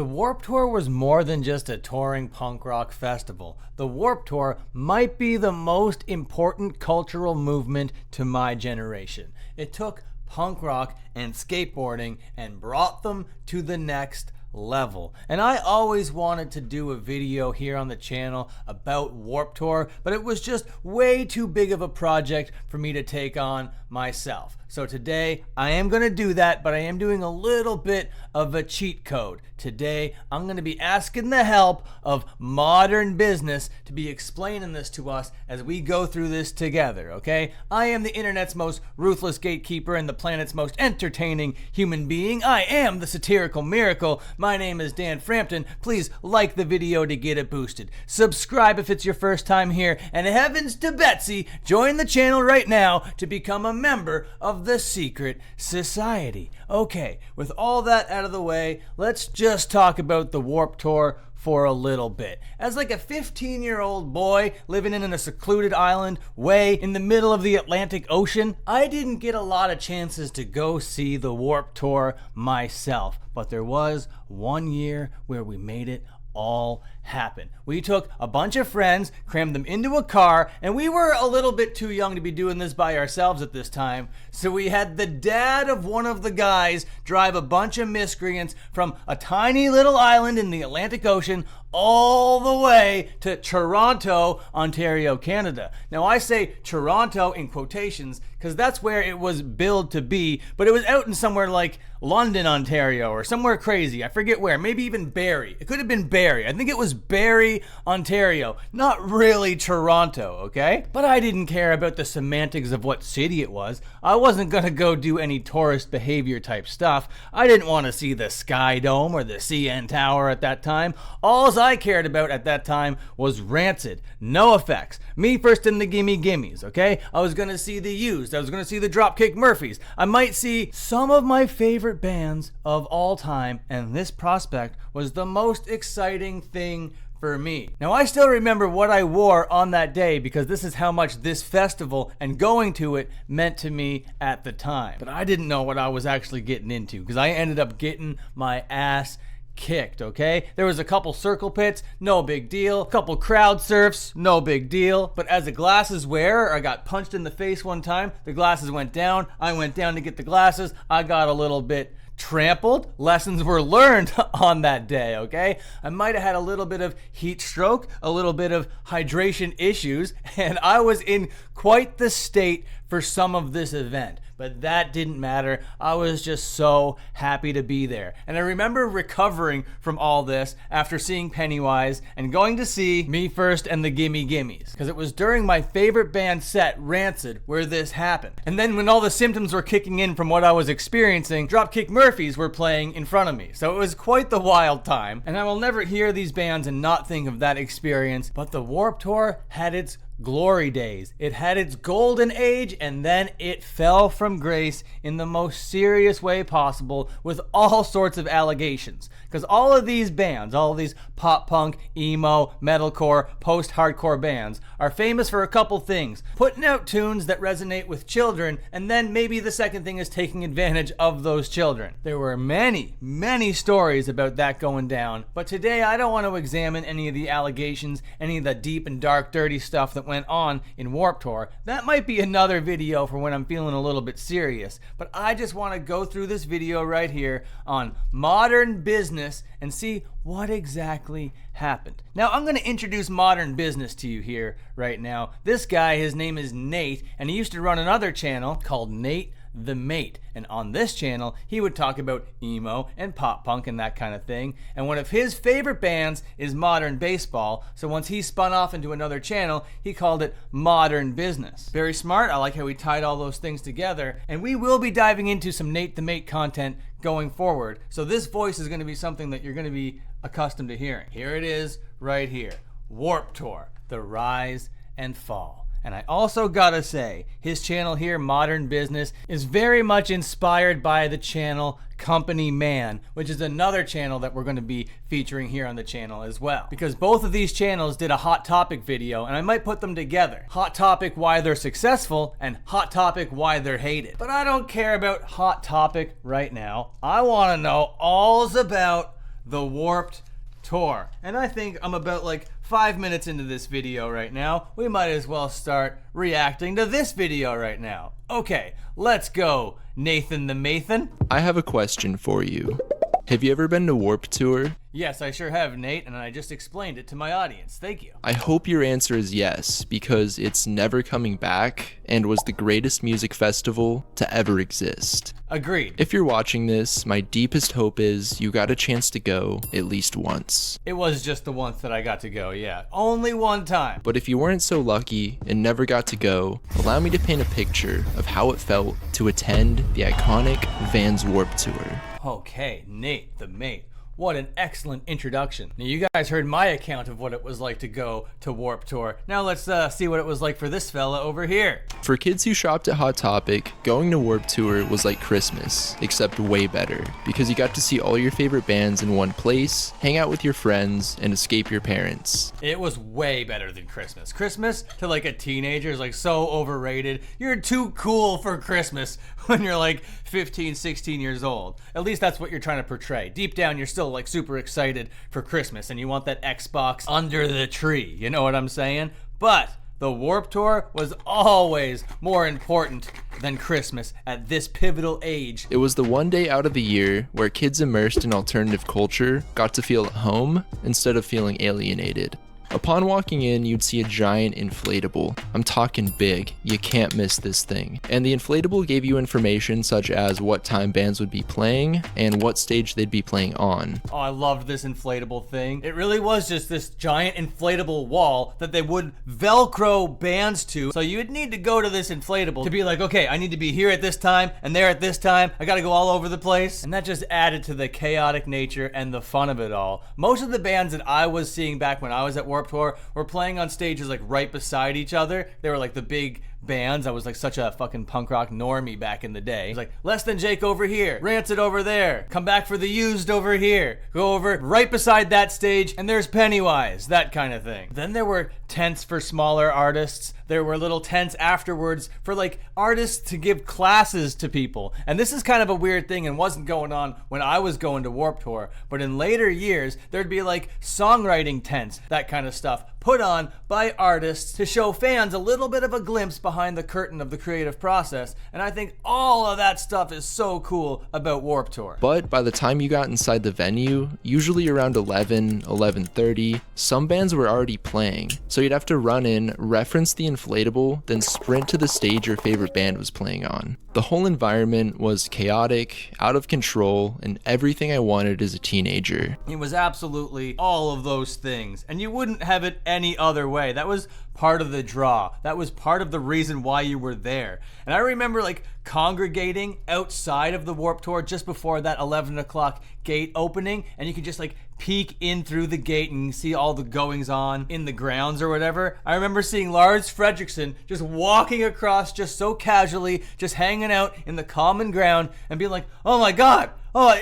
The Warped Tour was more than just a touring punk rock festival. The Warped Tour might be the most important cultural movement to my generation. It took punk rock and skateboarding and brought them to the next level. And I always wanted to do a video here on the channel about Warped Tour, but it was just way too big of a project for me to take on myself. So today I am going to do that, but I am doing a little bit of a cheat code. Today I'm going to be asking the help of Modern Business to be explaining this to us as we go through this together, okay? I am the internet's most ruthless gatekeeper and the planet's most entertaining human being. I am the satirical miracle. My name is Dan Frampton. Please like the video to get it boosted. Subscribe if it's your first time here, and heavens to Betsy, join the channel right now to become a member of the secret society. Okay, with all that out of the way, let's just talk about the Warped Tour for a little bit. As like a 15-year-old boy living in a secluded island way in the middle of the Atlantic Ocean, I didn't get a lot of chances to go see the Warped Tour myself, but there was one year where we made it all happen. We took a bunch of friends, crammed them into a car, and we were a little bit too young to be doing this by ourselves at this time. So we had the dad of one of the guys drive a bunch of miscreants from a tiny little island in the Atlantic Ocean all the way to Toronto, Ontario, Canada. Now I say Toronto in quotations because that's where it was billed to be, but it was out in somewhere like London, Ontario, or somewhere crazy. I forget where, maybe even Barrie. It could have been Barrie. I think it was Barrie, Ontario. Not really Toronto, okay? But I didn't care about the semantics of what city it was. I wasn't gonna go do any tourist behavior type stuff. I didn't want to see the Sky Dome or the CN Tower at that time. All I cared about at that time was Rancid, no effects, me first in the gimme gimmies, okay? I was gonna see the Used, I was gonna see the Dropkick Murphys, I might see some of my favorite bands of all time, and this prospect was the most exciting thing for me. Now I still remember what I wore on that day because this is how much this festival and going to it meant to me at the time. But I didn't know what I was actually getting into because I ended up getting my ass kicked, okay? There was a couple circle pits, no big deal. A couple crowd surfs, no big deal. But as a glasses wearer, I got punched in the face one time. The glasses went down. I went down to get the glasses. I got a little bit trampled. Lessons were learned on that day, okay? I might have had a little bit of heat stroke, a little bit of hydration issues, and I was in quite the state for some of this event. But that didn't matter. I was just so happy to be there. And I remember recovering from all this after seeing Pennywise and going to see Me First and the Gimme Gimmies. Because it was during my favorite band set, Rancid, where this happened. And then when all the symptoms were kicking in from what I was experiencing, Dropkick Murphys were playing in front of me. So it was quite the wild time. And I will never hear these bands and not think of that experience. But the Warped Tour had its glory days. It had its golden age, and then it fell from grace in the most serious way possible with all sorts of allegations. Because all of these bands, all of these pop punk, emo, metalcore, post-hardcore bands are famous for a couple things. Putting out tunes that resonate with children, and then maybe the second thing is taking advantage of those children. There were many, many stories about that going down, but today I don't want to examine any of the allegations, any of the deep and dark, dirty stuff that went on in Warped Tour. That might be another video for when I'm feeling a little bit serious, but I just want to go through this video right here on Modern Business and see what exactly happened. Now I'm going to introduce Modern Business to you here right now. This guy, his name is Nate, and he used to run another channel called Nate the Mate, and on this channel he would talk about emo and pop punk and that kind of thing, and one of his favorite bands is Modern Baseball, so once he spun off into another channel he called it Modern Business. Very smart. I like how he tied all those things together, and we will be diving into some Nate the Mate content going forward, so this voice is going to be something that you're going to be accustomed to hearing. Here it is right here. Warped Tour, the rise and fall. And I also gotta say, his channel here, Modern Business, is very much inspired by the channel Company Man, which is another channel that we're going to be featuring here on the channel as well. Because both of these channels did a Hot Topic video, and I might put them together. Hot Topic why they're successful, and Hot Topic why they're hated. But I don't care about Hot Topic right now. I want to know all's about the Warped Tour. And I think I'm about like 5 minutes into this video right now. We might as well start reacting to this video right now. Okay, let's go, Nathan the Mathan. I have a question for you. Have you ever been to Warped Tour? Yes, I sure have, Nate, and I just explained it to my audience. Thank you. I hope your answer is yes, because it's never coming back and was the greatest music festival to ever exist. Agreed. If you're watching this, my deepest hope is you got a chance to go at least once. It was just the once that I got to go, yeah. Only one time. But if you weren't so lucky and never got to go, allow me to paint a picture of how it felt to attend the iconic Vans Warped Tour. Okay, Nate the Mate. What an excellent introduction. Now, you guys heard my account of what it was like to go to Warped Tour. Now let's see what it was like for this fella over here. For kids who shopped at Hot Topic, going to Warped Tour was like Christmas, except way better, because you got to see all your favorite bands in one place, hang out with your friends, and escape your parents. It was way better than Christmas. Christmas to like a teenager is like so overrated. You're too cool for Christmas when you're like 15, 16 years old. At least that's what you're trying to portray. Deep down, you're still like super excited for Christmas and you want that Xbox under the tree. You know what I'm saying? But the Warped Tour was always more important than Christmas at this pivotal age. It was the one day out of the year where kids immersed in alternative culture got to feel at home instead of feeling alienated. Upon walking in, you'd see a giant inflatable. I'm talking big. You can't miss this thing. And the inflatable gave you information such as what time bands would be playing and what stage they'd be playing on. Oh, I loved this inflatable thing. It really was just this giant inflatable wall that they would Velcro bands to. So you would need to go to this inflatable to be like, okay, I need to be here at this time and there at this time. I gotta go all over the place. And that just added to the chaotic nature and the fun of it all. Most of the bands that I was seeing back when I was at Warped Tour were playing on stages like right beside each other. They were like the big bands. I was like such a fucking punk rock normie back in the day. It was like Less Than Jake over here, Rancid over there, Come Back for the Used over here, go over right beside that stage and there's Pennywise, that kind of thing. Then there were tents for smaller artists. There were little tents afterwards for like artists to give classes to people. And this is kind of a weird thing and wasn't going on when I was going to Warped Tour, but in later years there'd be like songwriting tents, that kind of stuff, put on by artists to show fans a little bit of a glimpse behind the curtain of the creative process. And I think all of that stuff is so cool about Warped Tour. But by the time you got inside the venue, usually around 11:30, some bands were already playing. So you'd have to run in, reference the inflatable, then sprint to the stage your favorite band was playing on. The whole environment was chaotic, out of control, and everything I wanted as a teenager. It was absolutely all of those things, and you wouldn't have it any other way. That was part of the draw. That was part of the reason why you were there. And I remember like congregating outside of the Warped Tour just before that 11 o'clock gate opening, and you could just like peek in through the gate and see all the goings on in the grounds or whatever. I remember seeing Lars Fredriksson just walking across just so casually, just hanging out in the common ground and being like, oh my God, oh,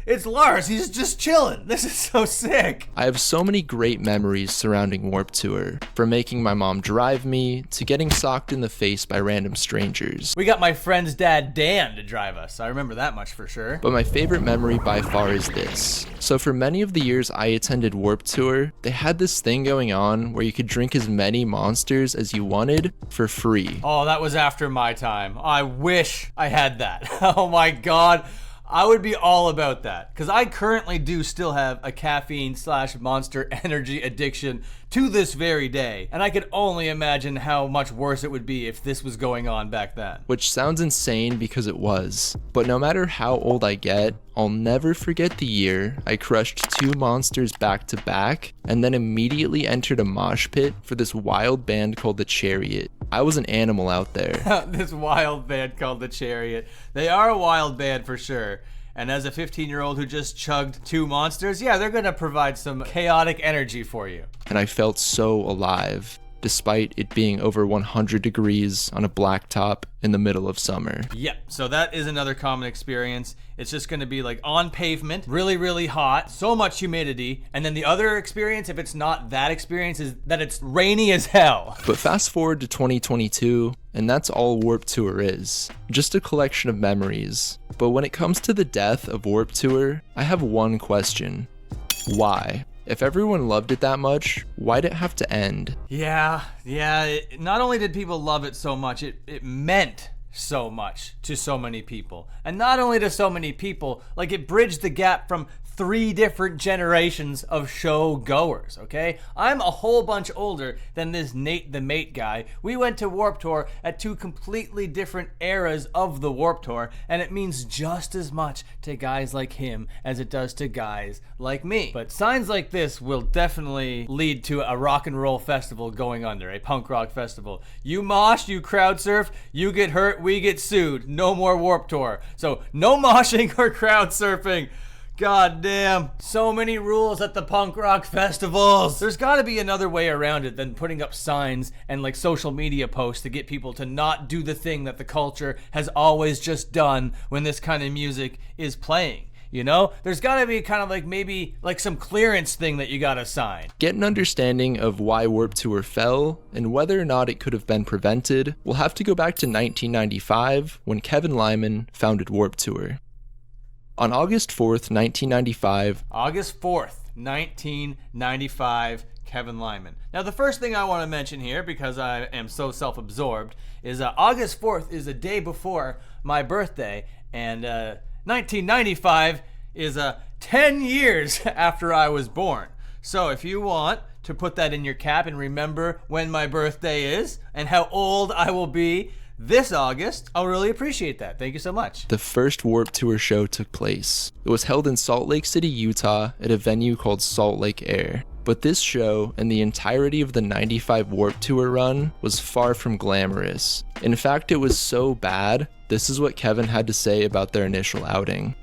it's Lars. He's just chilling. This is so sick. I have so many great memories surrounding Warped Tour, from making my mom drive me to getting socked in the face by random strangers. We got my friend's dad, Dan, to drive us. I remember that much for sure. But my favorite memory by far is this. So for many of the years I attended Warped Tour, they had this thing going on where you could drink as many monsters as you wanted for free. Oh, that was after my time. I wish I had that. Oh my God. I would be all about that, because I currently do still have a caffeine/Monster Energy addiction to this very day, and I could only imagine how much worse it would be if this was going on back then. Which sounds insane because it was, but no matter how old I get, I'll never forget the year I crushed 2 monsters back to back and then immediately entered a mosh pit for this wild band called The Chariot. I was an animal out there. This wild band called The Chariot. They are a wild band for sure. And as a 15-year-old who just chugged 2 monsters, yeah, they're gonna provide some chaotic energy for you. And I felt so alive, despite it being over 100 degrees on a blacktop in the middle of summer. Yep, so that is another common experience. It's just gonna be like on pavement, really, really hot, so much humidity. And then the other experience, if it's not that experience, is that it's rainy as hell. But fast forward to 2022, and that's all Warped Tour is. Just a collection of memories. But when it comes to the death of Warped Tour, I have one question. Why? If everyone loved it that much, why'd it have to end? Yeah. Not only did people love it so much, it meant so much to so many people. And not only to so many people, like it bridged the gap from 3 different generations of show goers, okay? I'm a whole bunch older than this Nate the Mate guy. We went to Warped Tour at 2 completely different eras of the Warped Tour, and it means just as much to guys like him as it does to guys like me. But signs like this will definitely lead to a rock and roll festival going under, a punk rock festival. You mosh, you crowd surf, you get hurt, we get sued. No more Warped Tour. So no moshing or crowd surfing. God damn, so many rules at the punk rock festivals. There's gotta be another way around it than putting up signs and like social media posts to get people to not do the thing that the culture has always just done when this kind of music is playing. You know, there's gotta be kind of like maybe like some clearance thing that you gotta sign. Get an understanding of why Warped Tour fell and whether or not it could have been prevented. We'll have to go back to 1995 when Kevin Lyman founded Warped Tour. On August 4th, 1995, Kevin Lyman. Now, the first thing I want to mention here, because I am so self-absorbed, is August 4th is a day before my birthday, and 1995 is 10 years after I was born. So if you want to put that in your cap and remember when my birthday is and how old I will be this August, I'll really appreciate that. Thank you so much. the first Warped Tour show took place. It was held in Salt Lake City, Utah, at a venue called Salt Lake Air. But this show and the entirety of the 95 Warped Tour run was far from glamorous. In fact, it was so bad, this is what Kevin had to say about their initial outing.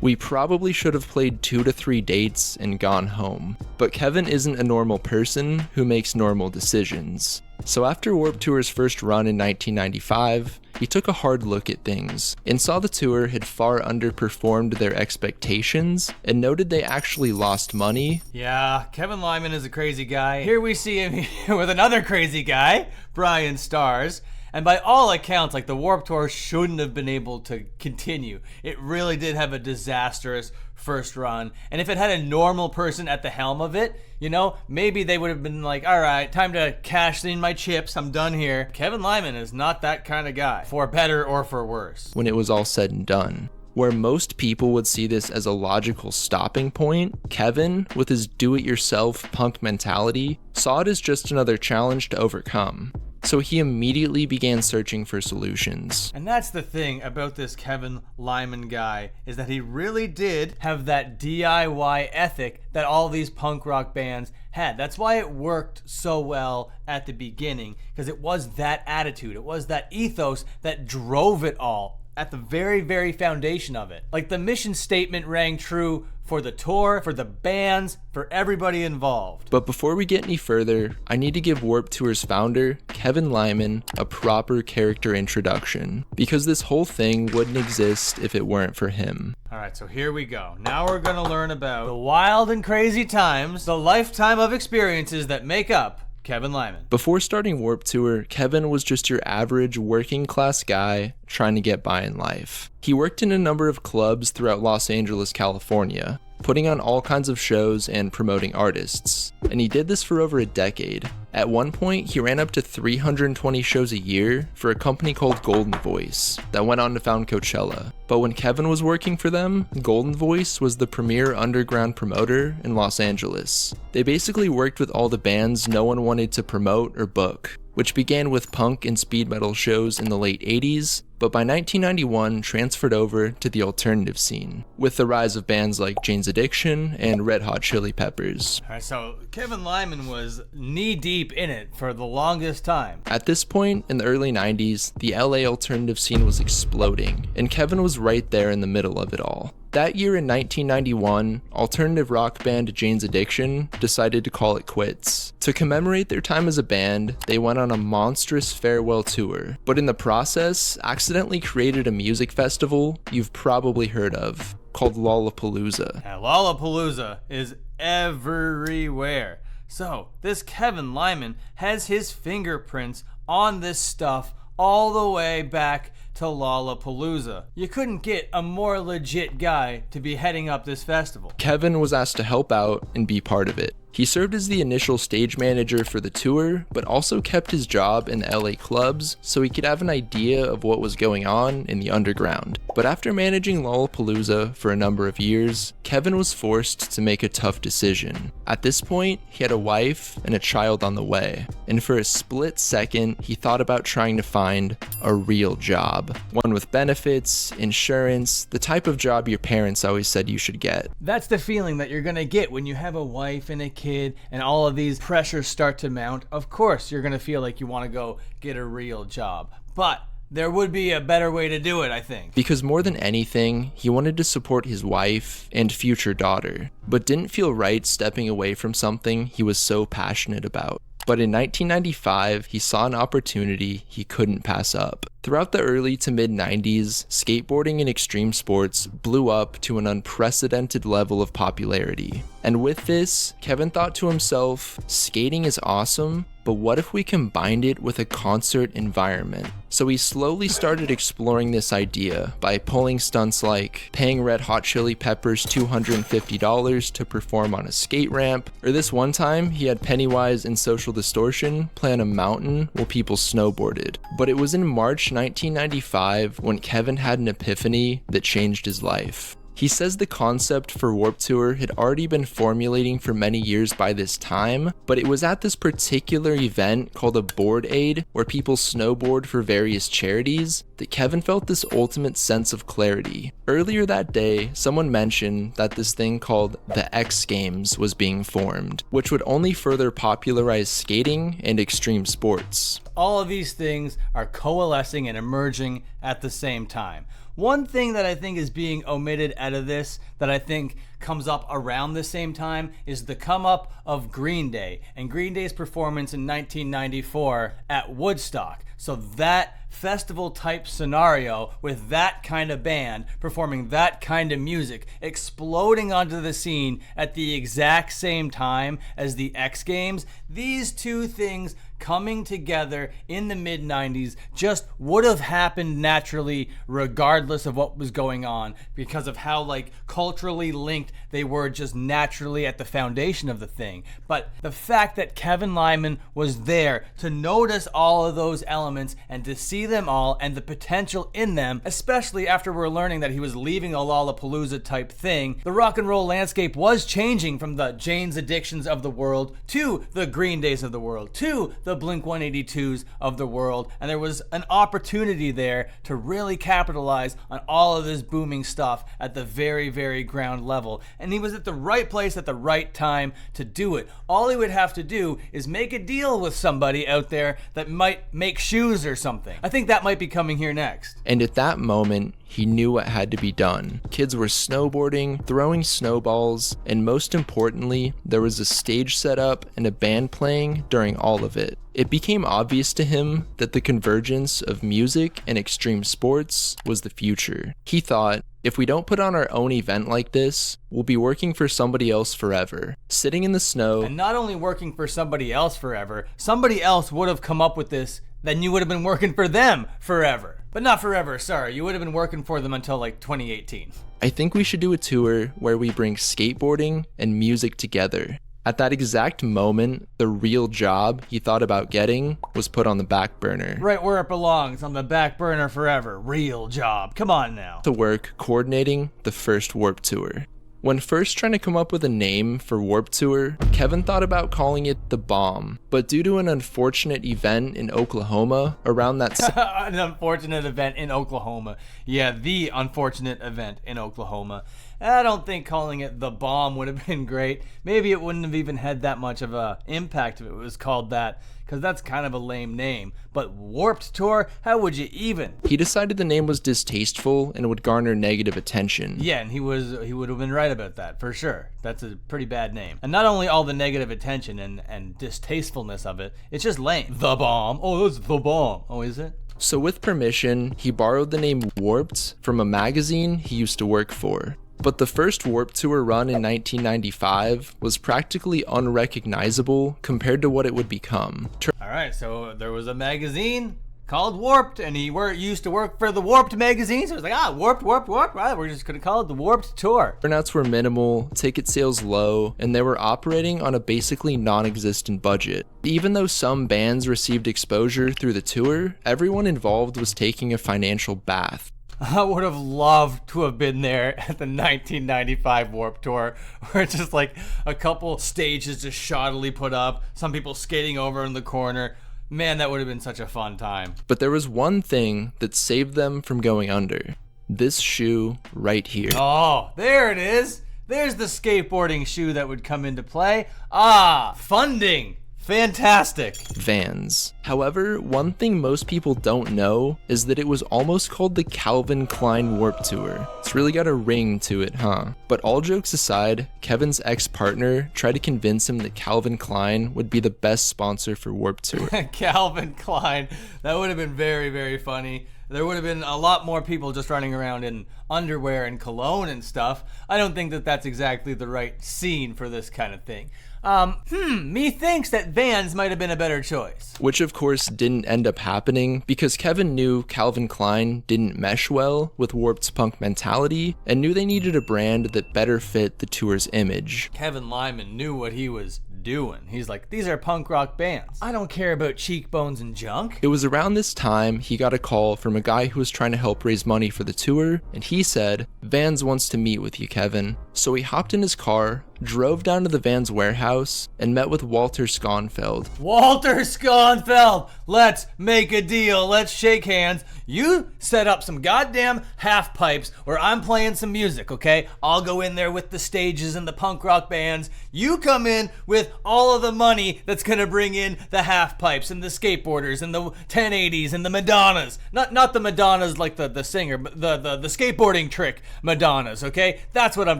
We probably should have played 2 to 3 dates and gone home. But Kevin isn't a normal person who makes normal decisions. So after Warped Tour's first run in 1995, he took a hard look at things and saw the tour had far underperformed their expectations and noted they actually lost money. Yeah, Kevin Lyman is a crazy guy. Here we see him with another crazy guy, Brian Stars. And by all accounts, like the Warped Tour shouldn't have been able to continue. It really did have a disastrous first run. And if it had a normal person at the helm of it, you know, maybe they would have been like, all right, time to cash in my chips. I'm done here. Kevin Lyman is not that kind of guy, for better or for worse. When it was all said and done. Where most people would see this as a logical stopping point, Kevin, with his do-it-yourself punk mentality, saw it as just another challenge to overcome. So he immediately began searching for solutions. And that's the thing about this Kevin Lyman guy, is that he really did have that DIY ethic that all these punk rock bands had. That's why it worked so well at the beginning, because it was that attitude, it was that ethos that drove it all at the very, very foundation of it. Like the mission statement rang true for the tour, for the bands, for everybody involved. But before we get any further, I need to give Warped Tour's founder, Kevin Lyman, a proper character introduction, because this whole thing wouldn't exist if it weren't for him. All right, so here we go. Now we're gonna learn about the wild and crazy times, the lifetime of experiences that make up Kevin Lyman. Before starting Warped Tour, Kevin was just your average working class guy trying to get by in life. He worked in a number of clubs throughout Los Angeles, California, putting on all kinds of shows and promoting artists. And he did this for over a decade. At one point, he ran up to 320 shows a year for a company called Golden Voice that went on to found Coachella. But when Kevin was working for them, Golden Voice was the premier underground promoter in Los Angeles. They basically worked with all the bands no one wanted to promote or book, which began with punk and speed metal shows in the late 80s, but by 1991 transferred over to the alternative scene, with the rise of bands like Jane's Addiction and Red Hot Chili Peppers. All right, so Kevin Lyman was knee-deep in it for the longest time. At this point, in the early 90s, the LA alternative scene was exploding, and Kevin was right there in the middle of it all. That year in 1991, alternative rock band Jane's Addiction decided to call it quits. To commemorate their time as a band, they went on a monstrous farewell tour, but in the process, accidentally created a music festival you've probably heard of, called Lollapalooza. Now, Lollapalooza is everywhere. So, this Kevin Lyman has his fingerprints on this stuff all the way back to Lollapalooza. You couldn't get a more legit guy to be heading up this festival. Kevin was asked to help out and be part of it. He served as the initial stage manager for the tour, but also kept his job in the LA clubs so he could have an idea of what was going on in the underground. But after managing Lollapalooza for a number of years, Kevin was forced to make a tough decision. At this point, he had a wife and a child on the way, and for a split second, he thought about trying to find a real job. One with benefits, insurance, the type of job your parents always said you should get. That's the feeling that you're gonna get when you have a wife and a kid and all of these pressures start to mount. Of course, you're gonna feel like you wanna go get a real job. But there would be a better way to do it, I think. Because more than anything, he wanted to support his wife and future daughter, but didn't feel right stepping away from something he was so passionate about. But in 1995, he saw an opportunity he couldn't pass up. Throughout the early to mid 90s, skateboarding and extreme sports blew up to an unprecedented level of popularity. And with this, Kevin thought to himself, skating is awesome, but what if we combined it with a concert environment? So he slowly started exploring this idea by pulling stunts like paying Red Hot Chili Peppers $250 to perform on a skate ramp, or this one time he had Pennywise and Social Distortion play on a mountain while people snowboarded. But it was in March 1995 when Kevin had an epiphany that changed his life. He says the concept for Warped Tour had already been formulating for many years by this time, but it was at this particular event called a Board Aid, where people snowboard for various charities, that Kevin felt this ultimate sense of clarity. Earlier that day, someone mentioned that this thing called the X Games was being formed, which would only further popularize skating and extreme sports. All of these things are coalescing and emerging at the same time. One thing that I think is being omitted out of this that I think comes up around the same time is the come up of Green Day and Green Day's performance in 1994 at Woodstock. So that festival type scenario with that kind of band performing that kind of music exploding onto the scene at the exact same time as the X Games, these two things coming together in the mid 90s just would have happened naturally regardless of what was going on, because of how like culturally linked they were just naturally at the foundation of the thing. But the fact that Kevin Lyman was there to notice all of those elements and to see them all and the potential in them, especially after we're learning that he was leaving a Lollapalooza type thing, the rock and roll landscape was changing from the Jane's Addictions of the world to the Green Days of the world to the Blink-182s of the world, and there was an opportunity there to really capitalize on all of this booming stuff at the very, very ground level. And he was at the right place at the right time to do it. All he would have to do is make a deal with somebody out there that might make shoes or something. I think that might be coming here next. And at that moment, he knew what had to be done. Kids were snowboarding, throwing snowballs, and most importantly, there was a stage set up and a band playing during all of it. It became obvious to him that the convergence of music and extreme sports was the future. He thought, if we don't put on our own event like this, we'll be working for somebody else forever, sitting in the snow. And not only working for somebody else forever, somebody else would have come up with this, then you would have been working for them forever. But not forever, sorry. You would have been working for them until like 2018. I think we should do a tour where we bring skateboarding and music together. At that exact moment, the real job he thought about getting was put on the back burner. Right where it belongs, on the back burner forever. Real job. Come on now. To work coordinating the first Warped Tour. When first trying to come up with a name for Warped Tour, Kevin thought about calling it The Bomb, but due to an unfortunate event in Oklahoma around that An unfortunate event in Oklahoma. Yeah, the unfortunate event in Oklahoma. I don't think calling it The Bomb would have been great. Maybe it wouldn't have even had that much of an impact if it was called that, because that's kind of a lame name. But Warped Tour, how would you even? He decided the name was distasteful and would garner negative attention. Yeah, and he would have been right about that, for sure. That's a pretty bad name. And not only all the negative attention and distastefulness of it, it's just lame. The Bomb. Oh, that's The Bomb. Oh, is it? So with permission, he borrowed the name Warped from a magazine he used to work for. But the first Warped Tour run in 1995 was practically unrecognizable compared to what it would become. Alright, so there was a magazine, called Warped, and he used to work for the Warped magazine, so it was like, Warped, right? We're just gonna call it the Warped Tour. Turnouts were minimal, ticket sales low, and they were operating on a basically non-existent budget. Even though some bands received exposure through the tour, everyone involved was taking a financial bath. I would have loved to have been there at the 1995 Warped Tour, where it's just like a couple stages just shoddily put up, some people skating over in the corner. Man, that would have been such a fun time. But there was one thing that saved them from going under. This shoe right here. Oh, there it is. There's the skateboarding shoe that would come into play. Funding. Fantastic. Vans. However, one thing most people don't know is that it was almost called the Calvin Klein Warped Tour. It's really got a ring to it, huh? But all jokes aside, Kevin's ex-partner tried to convince him that Calvin Klein would be the best sponsor for Warped Tour. Calvin Klein. That would have been very, very funny. There would have been a lot more people just running around in underwear and cologne and stuff. I don't think that that's exactly the right scene for this kind of thing. Methinks that Vans might have been a better choice. Which of course didn't end up happening because Kevin knew Calvin Klein didn't mesh well with Warped's punk mentality and knew they needed a brand that better fit the tour's image. Kevin Lyman knew what he was doing. He's like, these are punk rock bands. I don't care about cheekbones and junk. It was around this time he got a call from a guy who was trying to help raise money for the tour, and he said, Vans wants to meet with you, Kevin. So he hopped in his car, drove down to the Vans warehouse, and met with Walter Skonfeld. Walter Skonfeld! Let's make a deal. Let's shake hands. You set up some goddamn half pipes where I'm playing some music, okay? I'll go in there with the stages and the punk rock bands. You come in with all of the money that's gonna bring in the half pipes and the skateboarders and the 1080s and the Madonnas. Not the Madonnas like the singer, but the skateboarding trick Madonnas, okay? That's what I'm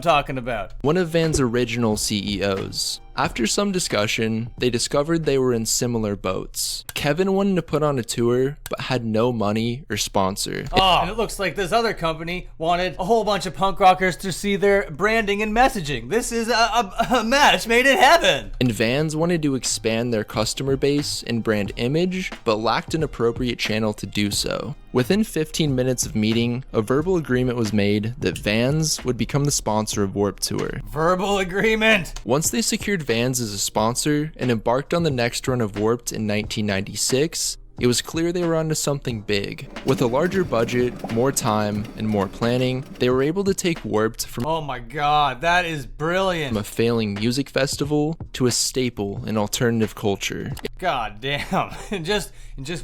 talking about. One of Vans' original CEOs. After some discussion, they discovered they were in similar boats. Kevin wanted to put on a tour, but had no money or sponsor. And it looks like this other company wanted a whole bunch of punk rockers to see their branding and messaging. This is a match made in heaven. And Vans wanted to expand their customer base and brand image, but lacked an appropriate channel to do so. Within 15 minutes of meeting, a verbal agreement was made that Vans would become the sponsor of Warped Tour. Verbal agreement! Once they secured Vans as a sponsor and embarked on the next run of Warped in 1996, it was clear they were onto something big. With a larger budget, more time, and more planning, they were able to take Warped from oh my god, that is brilliant. a failing music festival to a staple in alternative culture. God damn. In just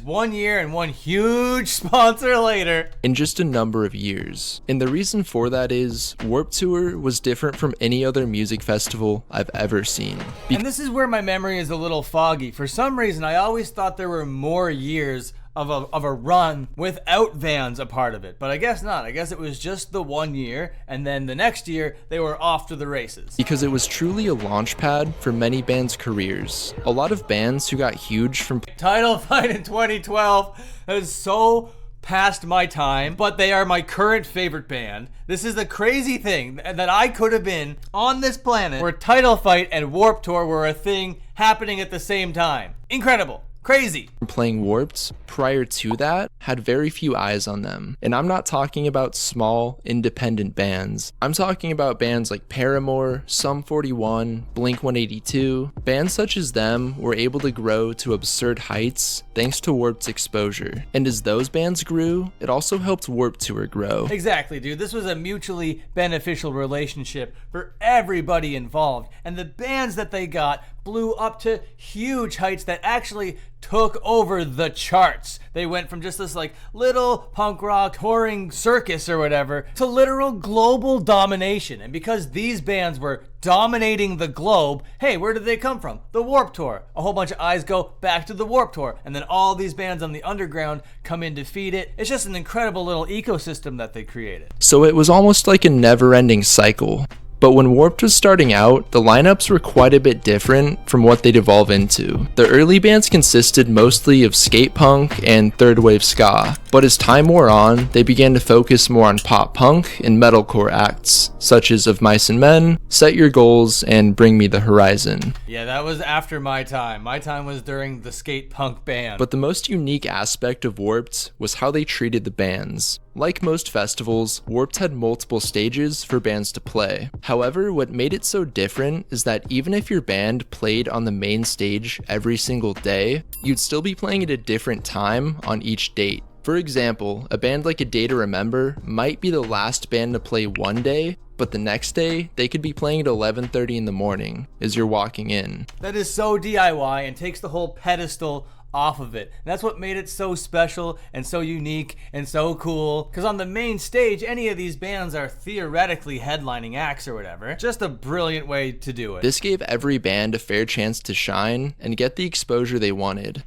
1 year and one huge sponsor later. In just a number of years. And the reason for that is, Warped Tour was different from any other music festival I've ever seen. And this is where my memory is a little foggy. For some reason, I always thought there were more years of a run without Vans a part of it, but I guess not. I guess it was just the 1 year, and then the next year they were off to the races. Because it was truly a launch pad for many bands' careers. A lot of bands who got huge from Title Fight in 2012 is so past my time, but they are my current favorite band. This is the crazy thing that I could have been on this planet where Title Fight and Warped Tour were a thing happening at the same time. Incredible. Crazy. Playing Warped prior to that had very few eyes on them. And I'm not talking about small, independent bands. I'm talking about bands like Paramore, Sum 41, Blink-182. Bands such as them were able to grow to absurd heights thanks to Warped's exposure. And as those bands grew, it also helped Warped Tour grow. Exactly, dude. This was a mutually beneficial relationship for everybody involved. And the bands that they got blew up to huge heights that actually took over the charts. They went from just this like little punk rock touring circus or whatever to literal global domination. And because these bands were dominating the globe, hey, where did they come from? The Warped Tour. A whole bunch of eyes go back to the Warped Tour, and then all these bands on the underground come in to feed it. It's just an incredible little ecosystem that they created. So it was almost like a never-ending cycle. But when Warped was starting out, the lineups were quite a bit different from what they'd evolve into. The early bands consisted mostly of skate punk and third wave ska. But as time wore on, they began to focus more on pop punk and metalcore acts, such as Of Mice and Men, Set Your Goals, and Bring Me the Horizon. Yeah, that was after my time. My time was during the skate punk band. But the most unique aspect of Warped was how they treated the bands. Like most festivals, Warped had multiple stages for bands to play. However, what made it so different is that even if your band played on the main stage every single day, you'd still be playing at a different time on each date. For example, a band like A Day to Remember might be the last band to play one day, but the next day, they could be playing at 11:30 in the morning as you're walking in. That is so DIY and takes the whole pedestal off of it. And that's what made it so special and so unique and so cool. Because on the main stage, any of these bands are theoretically headlining acts or whatever. Just a brilliant way to do it. This gave every band a fair chance to shine and get the exposure they wanted.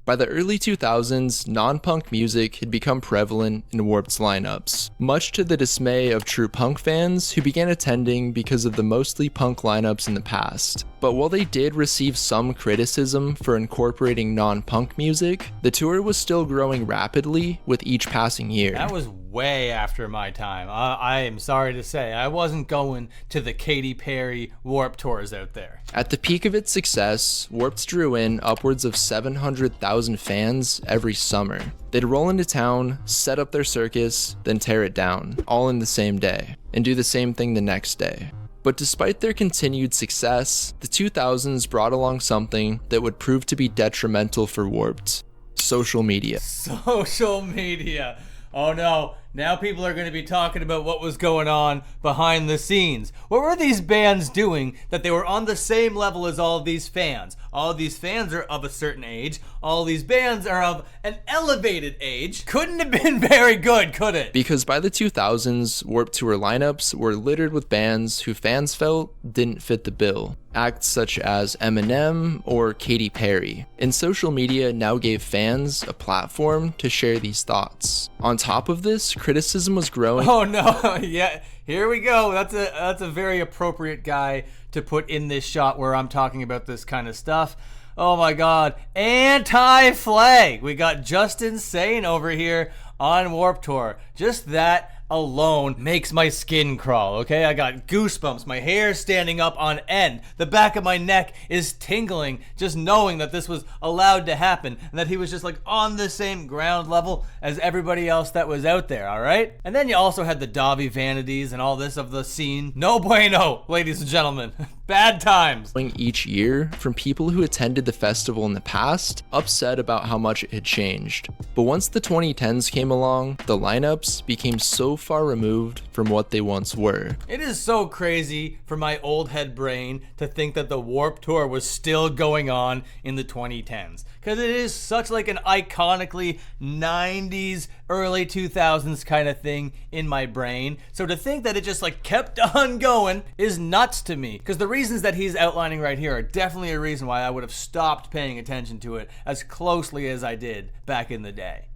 By the early 2000s, non-punk music had become prevalent in Warped's lineups, much to the dismay of true punk fans who began attending because of the mostly punk lineups in the past. But while they did receive some criticism for incorporating non-punk music, the tour was still growing rapidly with each passing year. That was way after my time. I am sorry to say, I wasn't going to the Katy Perry Warped tours out there. At the peak of its success, Warped drew in upwards of 700,000 fans every summer. They'd roll into town, set up their circus, then tear it down, all in the same day, and do the same thing the next day. But despite their continued success, the 2000s brought along something that would prove to be detrimental for Warped: social media. Social media. Oh no, now people are going to be talking about what was going on behind the scenes. What were these bands doing that they were on the same level as all of these fans? All of these fans are of a certain age. All of these bands are of an elevated age. Couldn't have been very good, could it? Because by the 2000s, Warped Tour lineups were littered with bands who fans felt didn't fit the bill. Acts such as Eminem or Katy Perry. And social media now gave fans a platform to share these thoughts. On top of this, criticism was growing. Oh no, yeah, here we go. That's a very appropriate guy to put in this shot where I'm talking about this kind of stuff. Oh my god, anti-flag. We got Justin Sane over here on Warped Tour. Just that alone makes my skin crawl, okay? I got goosebumps, my hair standing up on end, the back of my neck is tingling just knowing that this was allowed to happen and that he was just like on the same ground level as everybody else that was out there, alright? And then you also had the Dobby Vanities and all this of the scene. No bueno, ladies and gentlemen. Bad times. Each year from people who attended the festival in the past, upset about how much it had changed. But once the 2010s came along, the lineups became so far removed from what they once were. It is so crazy for my old head brain to think that the Warped Tour was still going on in the 2010s. Because it is such like an iconically 90s, early 2000s kind of thing in my brain. So to think that it just like kept on going is nuts to me. Because the reasons that he's outlining right here are definitely a reason why I would have stopped paying attention to it as closely as I did back in the day.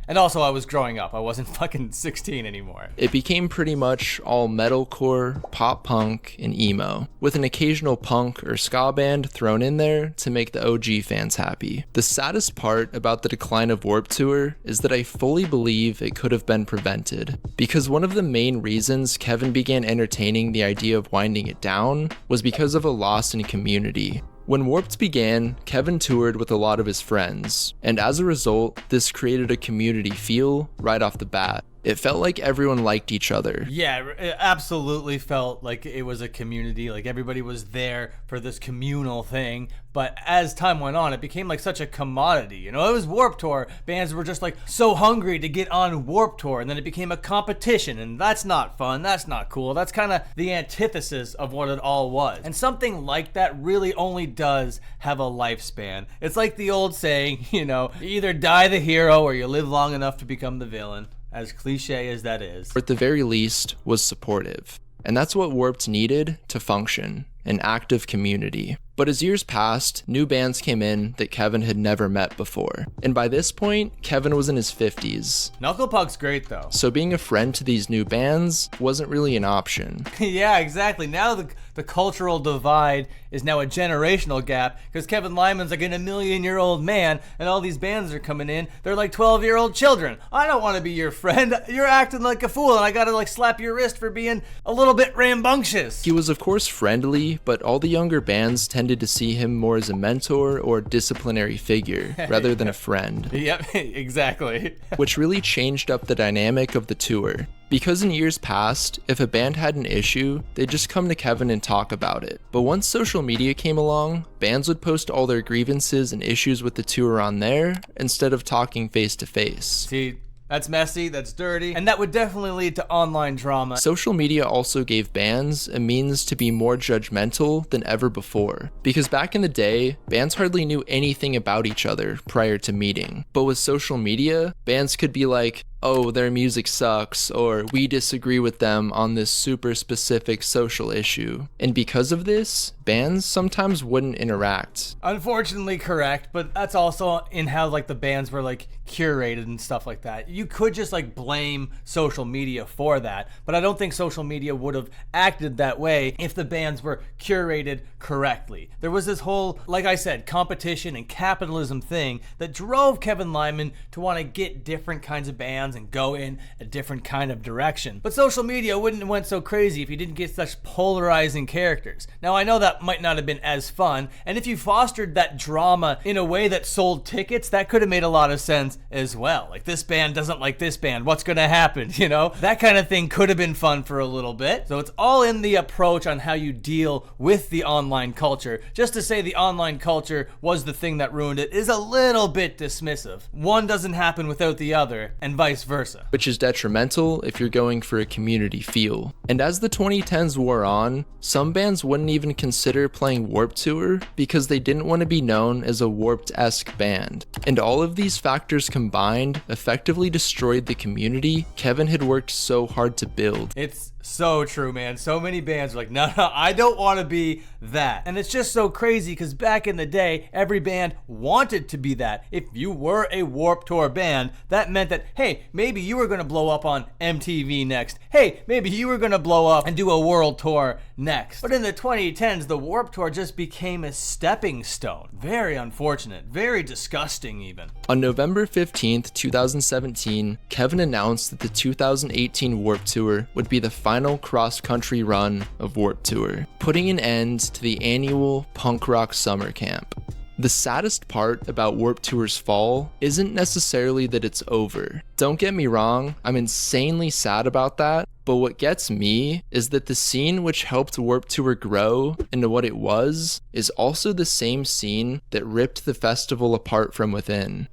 And also, I was growing up. I wasn't fucking 16 anymore. It became pretty much all metalcore, pop punk, and emo, with an occasional punk or ska band thrown in there to make the OG fans happy. The saddest part about the decline of Warped Tour is that I fully believe it could have been prevented, because one of the main reasons Kevin began entertaining the idea of winding it down was because of a loss in community. When Warped began, Kevin toured with a lot of his friends, and as a result, this created a community feel right off the bat. It felt like everyone liked each other. Yeah, it absolutely felt like it was a community, like everybody was there for this communal thing. But as time went on, it became like such a commodity. You know, it was Warped Tour. Bands were just like so hungry to get on Warped Tour, and then it became a competition, and that's not fun, that's not cool. That's kind of the antithesis of what it all was. And something like that really only does have a lifespan. It's like the old saying, you know, you either die the hero or you live long enough to become the villain. As cliche as that is. Or at the very least, was supportive. And that's what Warped needed to function, an active community. But as years passed, new bands came in that Kevin had never met before. And by this point, Kevin was in his 50s. Knucklepug's great though. So being a friend to these new bands wasn't really an option. Yeah, exactly. Now the cultural divide is now a generational gap because Kevin Lyman's like a million-year-old man and all these bands are coming in. They're like 12-year-old children. I don't want to be your friend. You're acting like a fool and I gotta like slap your wrist for being a little bit rambunctious. He was of course friendly, but all the younger bands tended to see him more as a mentor or disciplinary figure rather than a friend. Yep, exactly. Which really changed up the dynamic of the tour. Because in years past, if a band had an issue, they'd just come to Kevin and talk about it. But once social media came along, bands would post all their grievances and issues with the tour on there instead of talking face to face. See, that's messy, that's dirty, and that would definitely lead to online drama. Social media also gave bands a means to be more judgmental than ever before. Because back in the day, bands hardly knew anything about each other prior to meeting. But with social media, bands could be like, oh, their music sucks, or we disagree with them on this super specific social issue. And because of this, bands sometimes wouldn't interact. Unfortunately correct, but that's also in how like the bands were like curated and stuff like that. You could just like blame social media for that, but I don't think social media would have acted that way if the bands were curated correctly. There was this whole, like I said, competition and capitalism thing that drove Kevin Lyman to want to get different kinds of bands and go in a different kind of direction. But social media wouldn't have went so crazy if you didn't get such polarizing characters. Now I know that might not have been as fun, and if you fostered that drama in a way that sold tickets, that could have made a lot of sense as well. Like, this band doesn't like this band, what's gonna happen, you know? That kind of thing could have been fun for a little bit. So it's all in the approach on how you deal with the online culture. Just to say the online culture was the thing that ruined it is a little bit dismissive. One doesn't happen without the other, and vice versa. Which is detrimental if you're going for a community feel. And as the 2010s wore on, some bands wouldn't even consider playing Warped Tour because they didn't want to be known as a Warped-esque band. And all of these factors combined effectively destroyed the community Kevin had worked so hard to build. It's so true, man. So many bands are like, no, I don't want to be that. And it's just so crazy because back in the day, every band wanted to be that. If you were a Warped Tour band, that meant that, hey, maybe you were going to blow up on MTV next. Hey, maybe you were going to blow up and do a world tour next. But in the 2010s, the Warped Tour just became a stepping stone. Very unfortunate. Very disgusting even. On November 15th, 2017, Kevin announced that the 2018 Warped Tour would be the final cross-country run of Warped Tour, putting an end to the annual punk rock summer camp. The saddest part about Warped Tour's fall isn't necessarily that it's over. Don't get me wrong, I'm insanely sad about that, but what gets me is that the scene which helped Warped Tour grow into what it was is also the same scene that ripped the festival apart from within.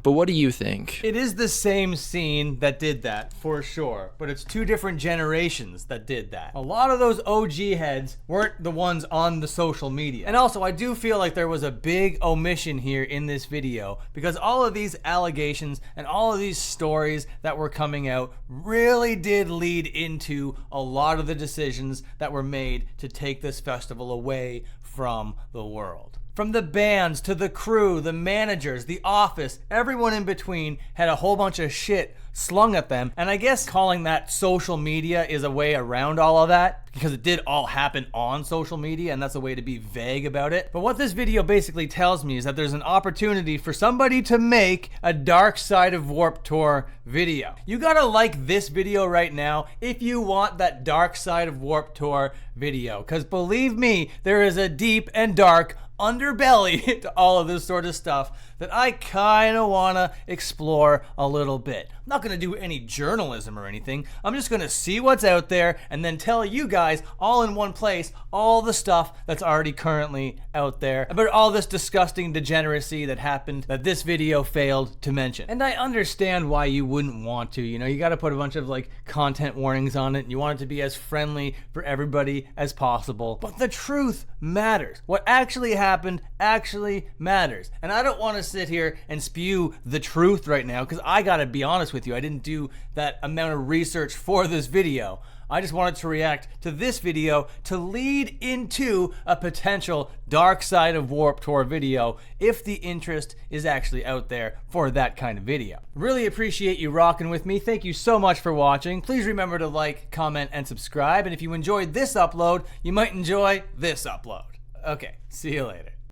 But what do you think? It is the same scene that did that, for sure. But it's two different generations that did that. A lot of those OG heads weren't the ones on the social media. And also, I do feel like there was a big omission here in this video because all of these allegations and all of these stories that were coming out really did lead into a lot of the decisions that were made to take this festival away from the world. From the bands to the crew, the managers, the office, everyone in between had a whole bunch of shit slung at them. And I guess calling that social media is a way around all of that because it did all happen on social media and that's a way to be vague about it. But what this video basically tells me is that there's an opportunity for somebody to make a Dark Side of Warped Tour video. You gotta like this video right now if you want that Dark Side of Warped Tour video. Because believe me, there is a deep and dark underbelly to all of this sort of stuff that I kind of want to explore a little bit. I'm not going to do any journalism or anything. I'm just going to see what's out there and then tell you guys all in one place all the stuff that's already currently out there about all this disgusting degeneracy that happened that this video failed to mention. And I understand why you wouldn't want to. You know, you got to put a bunch of like content warnings on it and you want it to be as friendly for everybody as possible. But the truth matters. What actually happened actually matters. And I don't want to sit here and spew the truth right now because I gotta be honest with you, I didn't do that amount of research for this video. I just wanted to react to this video to lead into a potential Dark Side of Warped Tour video if the interest is actually out there for that kind of video. Really appreciate you rocking with me. Thank you so much for watching. Please remember to like, comment, and subscribe. And if you enjoyed this upload, you might enjoy this upload. Okay, see you later.